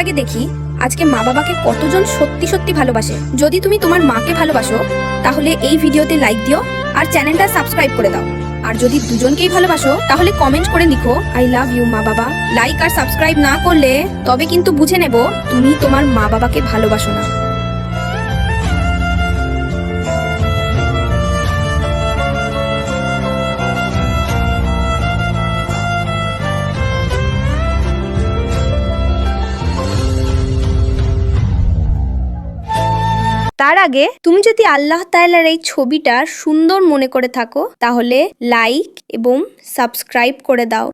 আগে দেখি আজকে মা বাবাকে কতজন সত্যি সত্যি ভালোবাসে। যদি তুমি তোমার মাকে ভালোবাসো তাহলে এই ভিডিওতে লাইক দিও আর চ্যানেলটা সাবস্ক্রাইব করে দাও। আর যদি দুজনকেই ভালোবাসো তাহলে কমেন্ট করে লিখো আই লাভ ইউ মা বাবা। লাইক আর সাবস্ক্রাইব না করলে তবে কিন্তু বুঝে নেব তুমি তোমার মা বাবাকে ভালোবাসো না। তার আগে তুমি যদি আল্লাহ তাআলার এই ছবিটা সুন্দর মনে করে থাকো তাহলে লাইক এবং সাবস্ক্রাইব করে দাও।